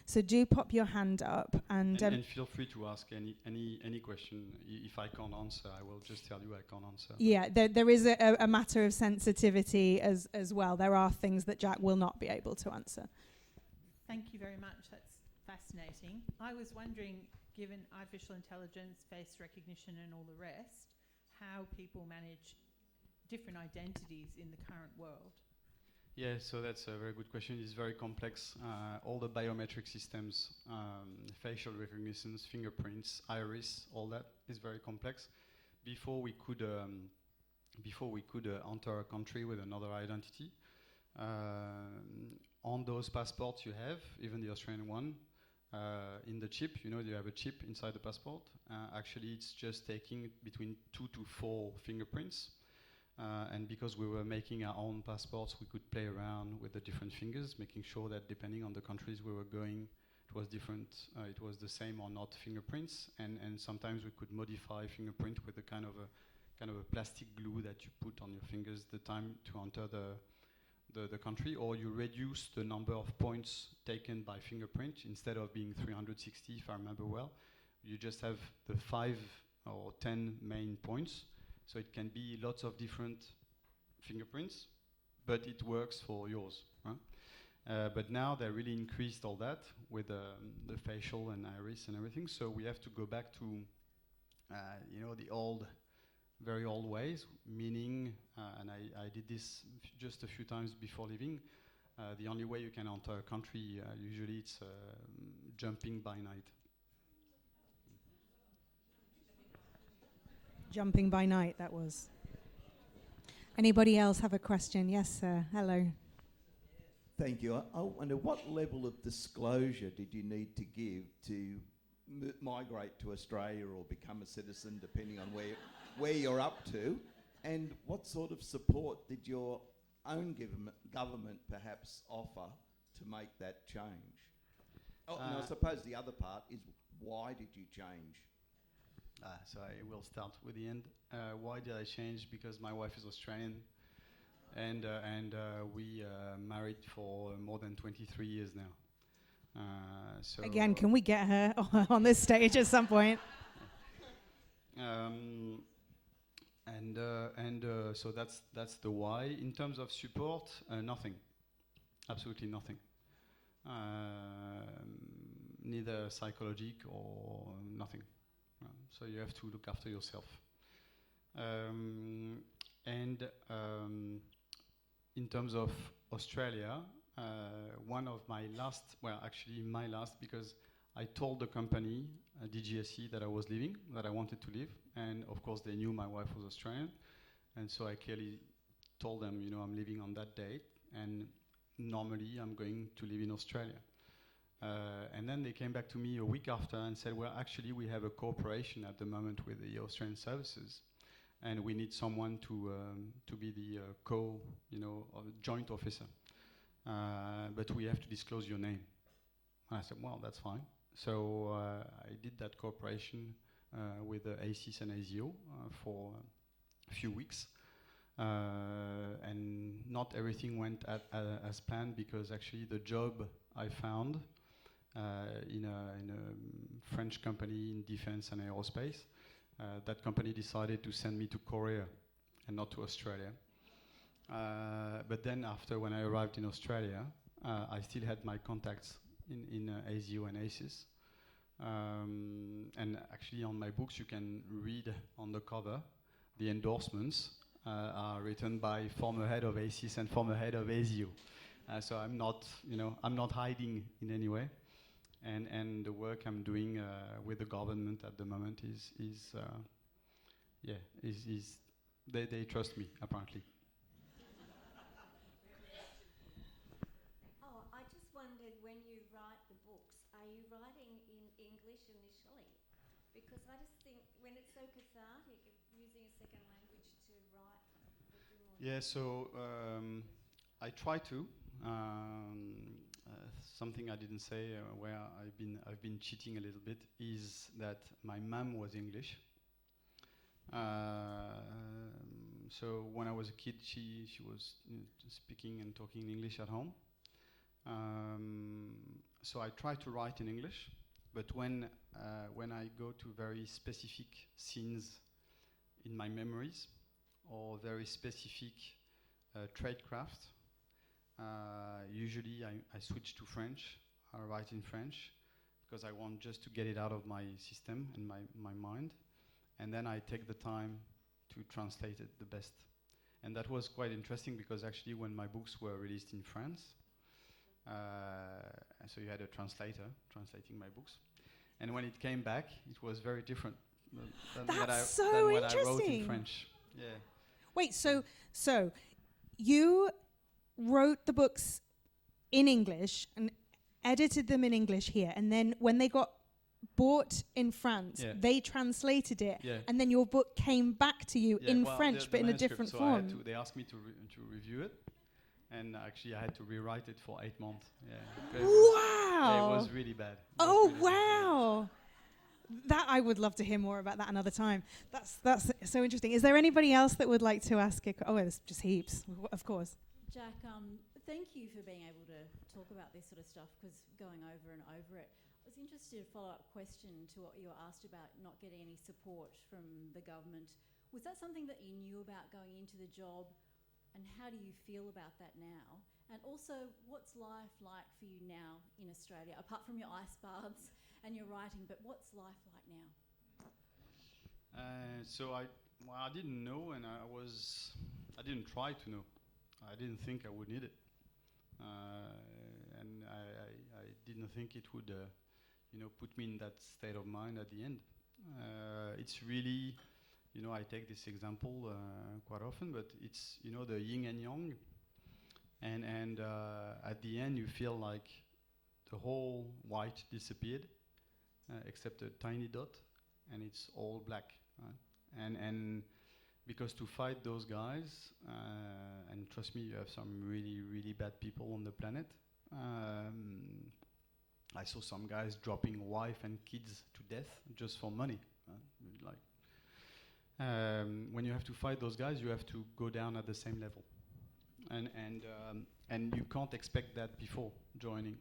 A: So do pop your hand up and
B: feel free to ask any question. If I can't answer, I will just tell you I can't answer.
A: Yeah, there is a matter of sensitivity as well. There are things that Jack will not be able to answer.
C: Thank you very much. That's fascinating. I was wondering, given artificial intelligence, face recognition and all the rest, how people manage different identities in the current world.
B: Yeah, so that's a very good question. It's very complex. All the biometric systems, facial recognition, fingerprints, iris, all that is very complex. Before we could enter a country with another identity, on those passports you have, even the Australian one, in the chip, you know, you have a chip inside the passport. Actually, it's just taking between 2 to 4 fingerprints. And because we were making our own passports, we could play around with the different fingers, making sure that depending on the countries we were going, it was different. It was the same or not fingerprints, and sometimes we could modify fingerprint with a kind of a plastic glue that you put on your fingers the time to enter the country, or you reduce the number of points taken by fingerprint. Instead of being 360, if I remember well, you just have the 5 or 10 main points. So it can be lots of different fingerprints, but it works for yours. Huh? But now they really increased all that with the facial and iris and everything. So we have to go back to, the old, very old ways. Meaning, and I did this just a few times before leaving. The only way you can enter a country, usually it's jumping by night.
A: Jumping by night, that was. Anybody else have a question? Yes, sir. Hello.
D: Thank you. I wonder, what level of disclosure did you need to give to migrate to Australia or become a citizen, depending on where you're up to? And what sort of support did your own government perhaps offer to make that change? And I suppose the other part is, why did you change?
B: So I will start with the end. Why did I change? Because my wife is Australian, and we married for more than 23 years now. So
A: again, can we get her on this stage at some point?
B: and so that's the why. In terms of support, nothing, absolutely nothing. Neither psychological or nothing. So you have to look after yourself. And in terms of Australia, one of my last, well, actually my last, because I told the company, DGSE, that I was leaving, that I wanted to leave, and of course they knew my wife was Australian, and so I clearly told them, you know, I'm leaving on that date, and normally I'm going to live in Australia. And then they came back to me a week after and said, well, actually we have a cooperation at the moment with the Australian services, and we need someone to be the joint officer. But we have to disclose your name. And I said, well, that's fine. So I did that cooperation with ACIS and ASIO for a few weeks. And not everything went as planned, because actually the job I found in a French company in defense and aerospace, that company decided to send me to Korea and not to Australia. But then after, when I arrived in Australia, I still had my contacts in ASIO and ACIS. And actually on my books you can read on the cover, the endorsements are written by former head of ACIS and former head of ASIO. So I'm not hiding in any way. And the work I'm doing with the government at the moment is they trust me, apparently.
E: Oh, I just wondered, when you write the books, are you writing in English initially? Because I just think when it's so cathartic, using a second language to write would be more.
B: Yeah, so I try to. Something I didn't say, where I've been cheating a little bit, is that my mum was English. So when I was a kid, she was speaking and talking in English at home. So I try to write in English, but when I go to very specific scenes in my memories, or very specific tradecraft, usually I switch to French. I write in French because I want just to get it out of my system and my mind, and then I take the time to translate it the best. And that was quite interesting, because actually when my books were released in France, so you had a translator translating my books, and when it came back, it was very different than what I wrote in French. Yeah.
A: Wait, so you wrote the books in English and edited them in English here, and then when they got bought in France, they translated it, and then your book came back to you in French, but in a different form.
B: They asked me to review it, and actually I had to rewrite it for 8 months. Yeah.
A: Wow!
B: It was really bad.
A: Wow! That, I would love to hear more about that another time. That's so interesting. Is there anybody else that would like to ask? There's just heaps, of course.
F: Jack, thank you for being able to talk about this sort of stuff, because going over and over it. I was interested in a follow-up question to what you were asked about not getting any support from the government. Was that something that you knew about going into the job, and how do you feel about that now? And also, what's life like for you now in Australia, apart from your ice baths and your writing, but what's life like now?
B: So I didn't know, and I didn't try to know. I didn't think I would need it, and I didn't think it would, put me in that state of mind at the end. It's really, I take this example quite often, but it's the yin and yang, and at the end you feel like the whole white disappeared, except a tiny dot, and it's all black, right? And because to fight those guys, and trust me, you have some really, really bad people on the planet. I saw some guys dropping wife and kids to death just for money. When you have to fight those guys, you have to go down at the same level, and you can't expect that before joining.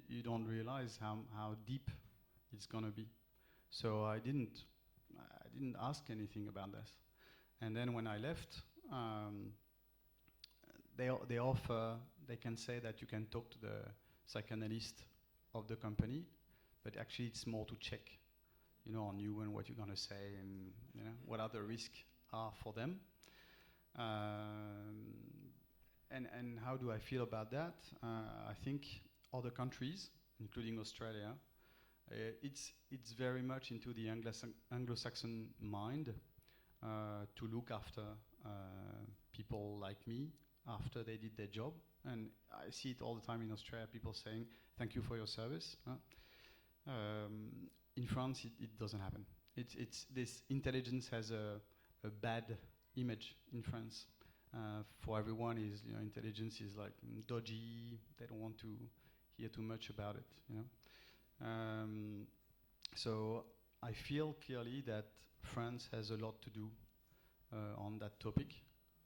B: You don't realize how deep it's gonna be. So I didn't ask anything about this. And then when I left, they offer, they can say that you can talk to the psychanalyst of the company, but actually it's more to check, on you and what you're going to say and, what other risks are for them. And how do I feel about that? I think other countries, including Australia, it's very much into the Anglo-Saxon mind to look after people like me after they did their job. And I see it all the time in Australia, people saying, thank you for your service. In France, it doesn't happen. It's this intelligence has a bad image in France. For everyone, intelligence is like dodgy. They don't want to hear too much about it. So I feel clearly that France has a lot to do on that topic,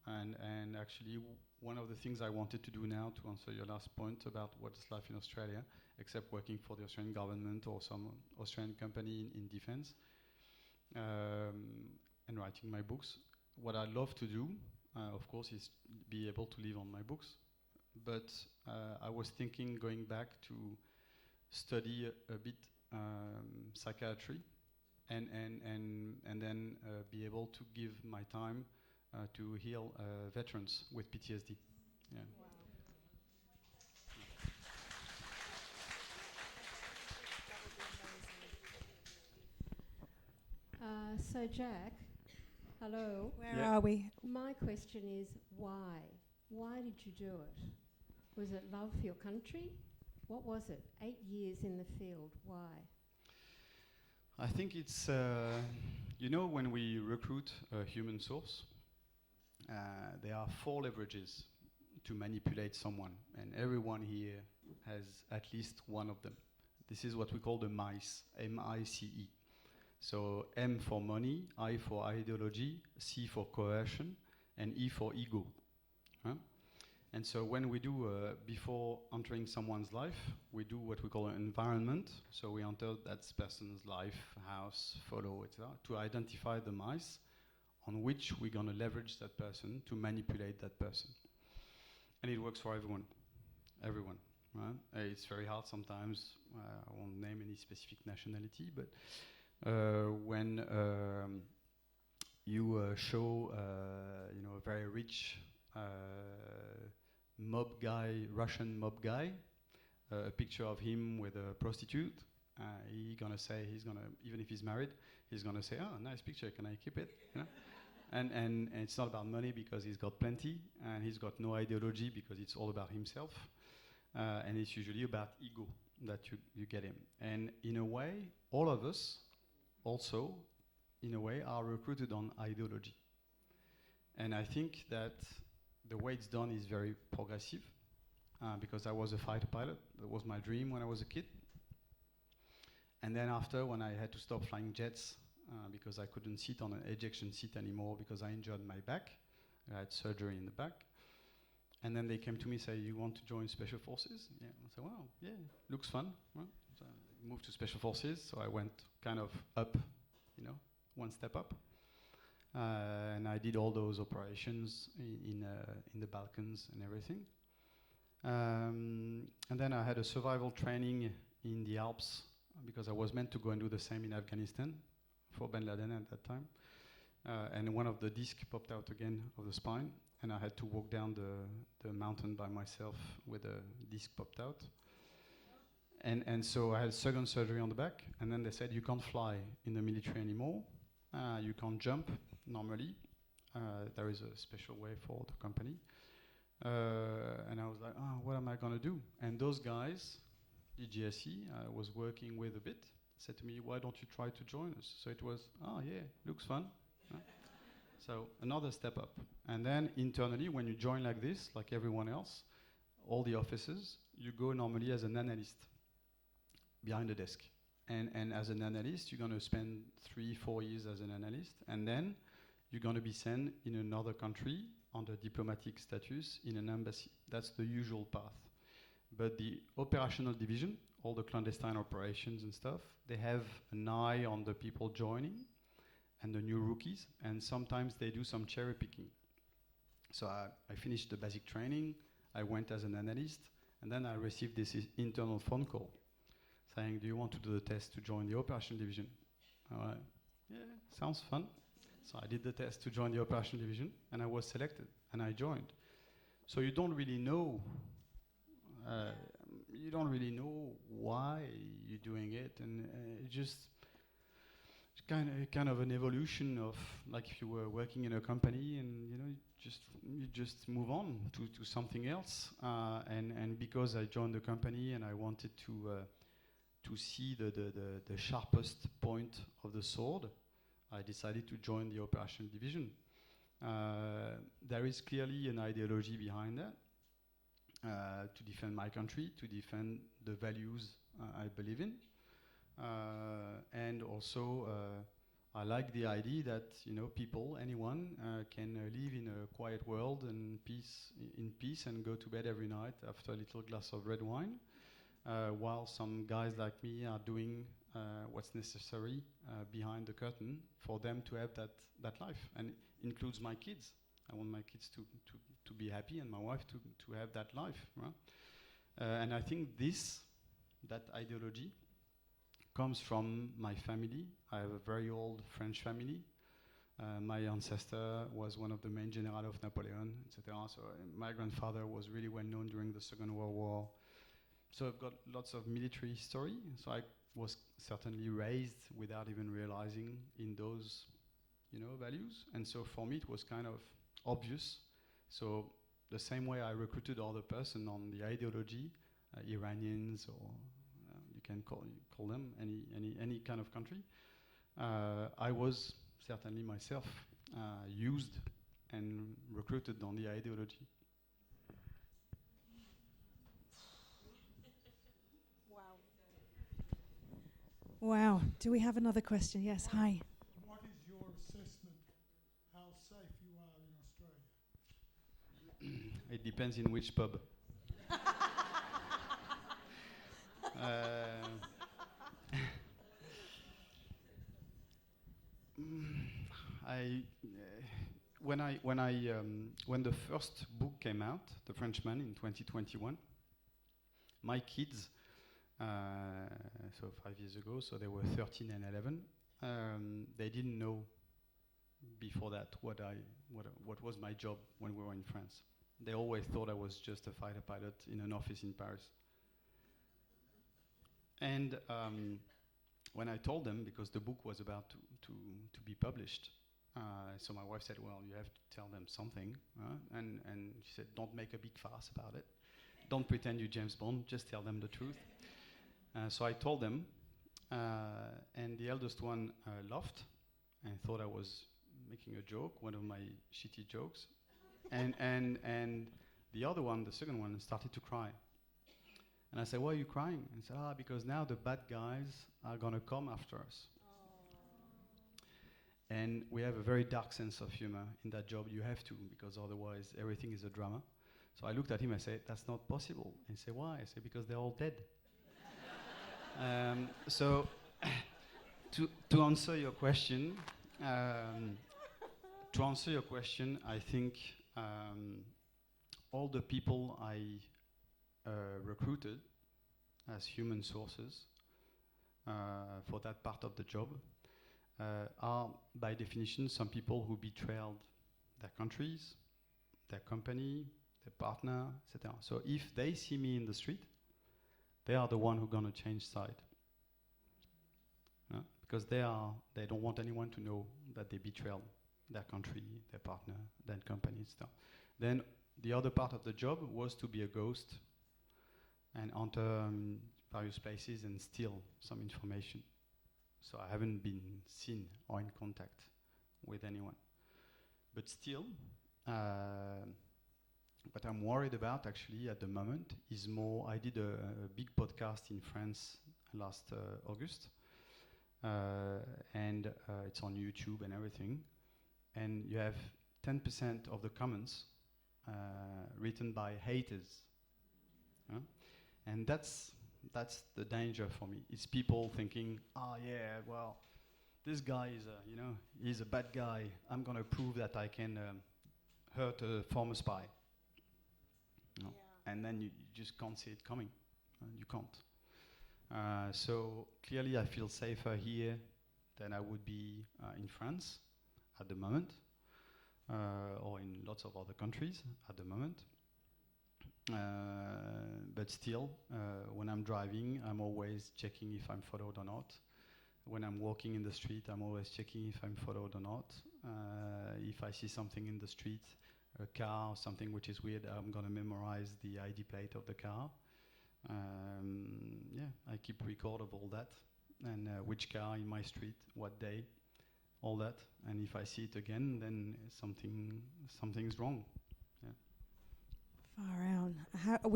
B: and actually one of the things I wanted to do now, to answer your last point about what's life in Australia, except working for the Australian government or some Australian company in defense, and writing my books. What I love to do, of course, is be able to live on my books. But I was thinking going back to study a bit psychiatry, and then be able to give my time to heal veterans with PTSD. Yeah.
F: Wow. So Jack, hello.
A: Where are we?
G: My question is why? Why did you do it? Was it love for your country? What was it? 8 years in the field. Why?
B: I think it's, when we recruit a human source, there are 4 leverages to manipulate someone, and everyone here has at least one of them. This is what we call the MICE, M-I-C-E. So M for money, I for ideology, C for coercion, and E for ego. And so when we do, before entering someone's life, we do what we call an environment. So we enter that person's life, house, photo, etc., to identify the mice on which we're going to leverage that person to manipulate that person. And it works for everyone. Everyone. Right? It's very hard sometimes. I won't name any specific nationality, but when you show, a very rich mob guy, Russian mob guy, a picture of him with a prostitute, he's gonna say, even if he's married, he's gonna say, oh, nice picture, can I keep it? And it's not about money because he's got plenty, and he's got no ideology because it's all about himself, and it's usually about ego that you get him. And in a way, all of us also, in a way, are recruited on ideology. And I think that the way it's done is very progressive, because I was a fighter pilot. That was my dream when I was a kid. And then after, when I had to stop flying jets, because I couldn't sit on an ejection seat anymore because I injured my back, I had surgery in the back. And then they came to me and said, you want to join Special Forces? Yeah. I said, wow, yeah, looks fun. Well, so I moved to Special Forces, so I went kind of up, one step up. And I did all those operations in the Balkans and everything. And then I had a survival training in the Alps because I was meant to go and do the same in Afghanistan for bin Laden at that time. And one of the discs popped out again of the spine, and I had to walk down the mountain by myself with a disc popped out. And so I had second surgery on the back, and then they said, you can't fly in the military anymore. You can't jump normally. There is a special way for the company. And I was like, what am I going to do? And those guys, DGSE, I was working with a bit, said to me, why don't you try to join us? So it was, yeah, looks fun. So another step up. And then internally, when you join like this, like everyone else, all the offices, you go normally as an analyst behind the desk. And as an analyst, you're going to spend 3-4 years as an analyst, and then you're going to be sent in another country under diplomatic status in an embassy. That's the usual path. But the operational division, all the clandestine operations and stuff, they have an eye on the people joining, and the new rookies, and sometimes they do some cherry picking. So I finished the basic training, I went as an analyst, and then I received this internal phone call saying, do you want to do the test to join the operation division? Yeah, sounds fun. So I did the test to join the operation division, and I was selected, and I joined. So you don't really know why you're doing it, and it just kind of an evolution of, like, if you were working in a company and you just move on to something else, and because I joined the company and I wanted to see the sharpest point of the sword, I decided to join the operation division. There is clearly an ideology behind that, to defend my country, to defend the values I believe in. And also, I like the idea that people, anyone, can live in a quiet world and in peace, and go to bed every night after a little glass of red wine, while some guys like me are doing what's necessary behind the curtain for them to have that life, and it includes my kids. I want my kids to be happy, and my wife to have that life, right? And I think that ideology comes from my family. I have a very old French family. My ancestor was one of the main generals of Napoleon, etc. So my grandfather was really well known during the Second World War. So I've got lots of military history. So I was certainly raised without even realizing in those, values. And so for me, it was kind of obvious. So the same way I recruited other person on the ideology, Iranians, or you can call them any kind of country, I was certainly myself used and recruited on the ideology.
A: Wow. Do we have another question? Yes, hi.
H: What is your assessment how safe you are in Australia?
B: It depends in which pub. When the first book came out, The Frenchman, in 2021, my kids, so 5 years ago, so they were 13 and 11, they didn't know before that what was my job when we were in France. They always thought I was just a fighter pilot in an office in Paris. And when I told them, because the book was about to be published, so my wife said, well, you have to tell them something. And she said, don't make a big fuss about it. Don't pretend you're James Bond, just tell them the truth. So I told them, and the eldest one laughed and thought I was making a joke, one of my shitty jokes. And the other one, the second one, started to cry. And I said, why are you crying? And he said, because now the bad guys are going to come after us. And we have a very dark sense of humor in that job. You have to, because otherwise everything is a drama. So I looked at him and said, that's not possible. And he said, why? I said, because they're all dead. So to answer your question, I think all the people I recruited as human sources for that part of the job are, by definition, some people who betrayed their countries, their company, their partner, etc. So if they see me in the street, they are the one who are going to change side. Because they don't want anyone to know that they betrayed their country, their partner, their company, stuff. Then the other part of the job was to be a ghost and enter various places and steal some information. So I haven't been seen or in contact with anyone. But still, what I'm worried about actually at the moment is more, I did a big podcast in France last August, and it's on YouTube and everything, and you have 10% of the comments written by haters. And that's the danger for me. It's people thinking, yeah, well, this guy is he's a bad guy. I'm gonna prove that I can hurt a former spy. No. And then you just can't see it coming. You can't. So clearly I feel safer here than I would be in France at the moment, or in lots of other countries at the moment. But still, when I'm driving, I'm always checking if I'm followed or not. When I'm walking in the street, I'm always checking if I'm followed or not. If I see something in the street, a car or something which is weird, I'm gonna memorize the ID plate of the car. I keep record of all that, and which car in my street, what day, all that. And if I see it again, then something's wrong. Yeah.
A: Far out.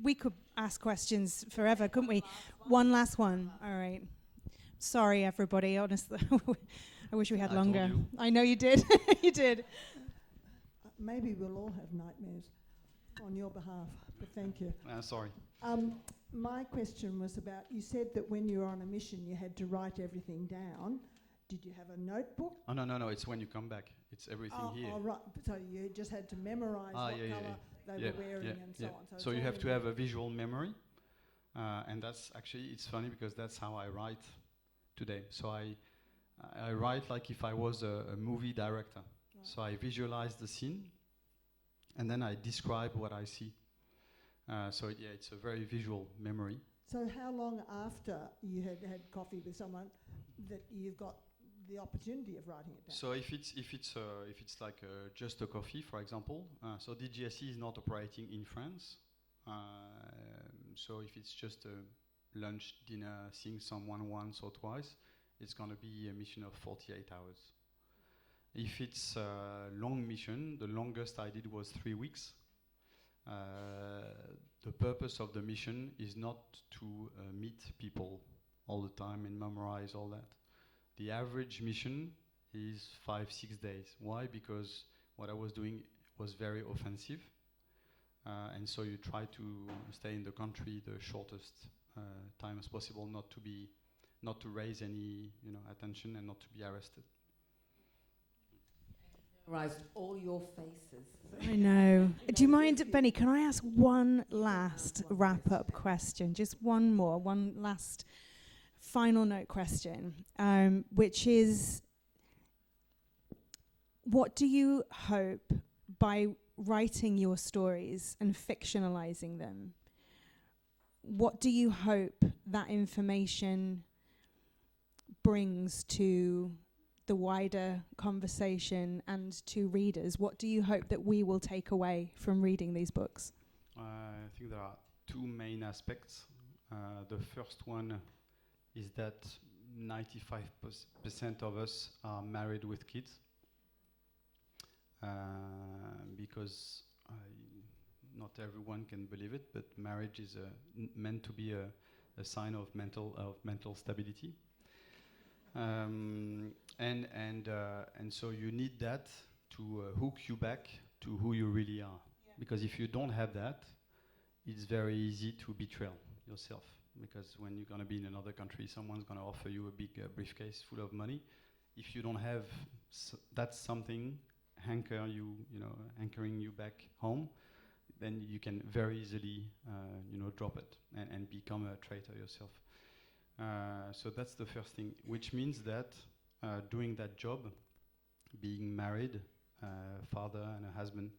A: We could ask questions forever, couldn't we? One last one. All right. Sorry, everybody. Honestly, I wish we had longer.
B: Told you.
A: I know you did. You did.
I: Maybe we'll all have nightmares on your behalf, but thank you.
B: Sorry.
I: My question was about, you said that when you were on a mission you had to write everything down. Did you have a notebook?
B: Oh, no, it's when you come back. It's everything here.
I: Oh, right. So you just had to memorise what colour they were wearing and so on.
B: So you have to have a visual memory. And that's actually, it's funny because that's how I write today. So I write like if I was a movie director. Right. So I visualize the scene and then I describe what I see. It's a very visual memory.
I: So how long after you had had coffee with someone that you've got the opportunity of writing it down?
B: So if it's like just a coffee, for example, so DGSE is not operating in France. So if it's just a lunch, dinner, seeing someone once or twice, it's going to be a mission of 48 hours. If it's a long mission, the longest I did was 3 weeks. The purpose of the mission is not to meet people all the time and memorize all that. The average mission is 5-6 days. Why? Because what I was doing was very offensive. And so you try to stay in the country the shortest time as possible, not to raise any attention and not to be arrested.
J: Memorized all your faces.
A: I know. Do you mind, Benny, can I ask one last wrap-up question? Just one last final note question, which is, what do you hope by writing your stories and fictionalizing them, what do you hope that information brings to the wider conversation and to readers? What do you hope that we will take away from reading these books?
B: I think there are two main aspects. The first one is that 95% of us are married with kids. Because not everyone can believe it, but marriage is meant to be a sign of mental stability. And so you need that to hook you back to who you really are. Yeah. Because if you don't have that, it's very easy to betray yourself. Because when you're going to be in another country, someone's going to offer you a big briefcase full of money. If you don't have that something anchoring you back home, then you can very easily drop it and become a traitor yourself. So that's the first thing, which means that doing that job, being married, father and a husband,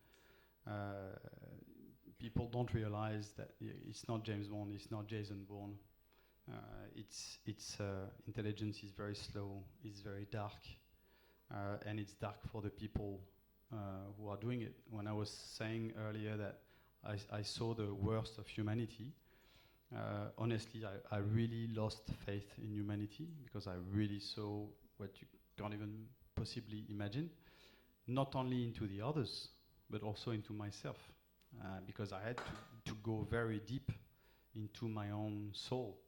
B: people don't realize that it's not James Bond, it's not Jason Bourne. Intelligence is very slow, it's very dark, and it's dark for the people who are doing it. When I was saying earlier that I saw the worst of humanity, honestly, I really lost faith in humanity because I really saw what you can't even possibly imagine, not only into the others, but also into myself, because I had to go very deep into my own soul,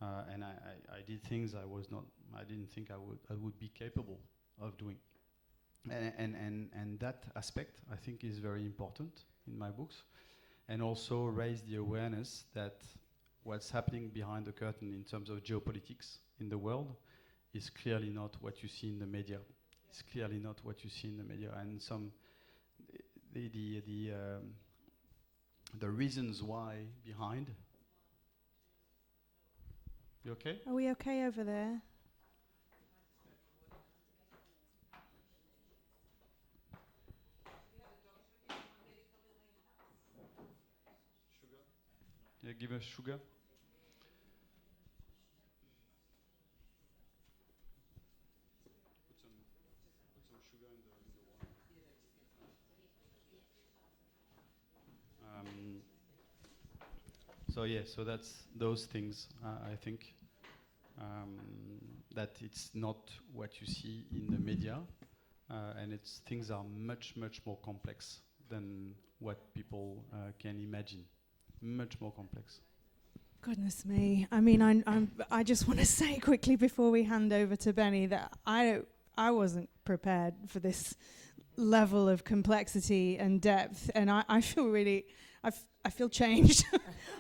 B: and I did things I didn't think I would be capable of doing. And that aspect, I think, is very important in my books, and also raise the awareness that what's happening behind the curtain in terms of geopolitics in the world is clearly not what you see in the media. It's clearly not what you see in the media, and the reasons why behind. You okay?
A: Are we okay over there?
B: Yeah, give us sugar. Put some sugar in the water. So yeah, so that's those things. I think that it's not what you see in the media, and things are much more complex than what people can imagine. Much more complex.
A: Goodness me. I mean, I just want to say quickly before we hand over to Benny that I wasn't prepared for this level of complexity and depth, and I feel really, I feel changed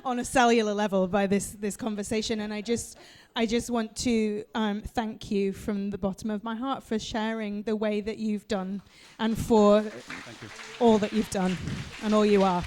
A: on a cellular level by this conversation, and I just want to thank you from the bottom of my heart for sharing the way that you've done, and for
B: Thank you.
A: all that you've done and all you are.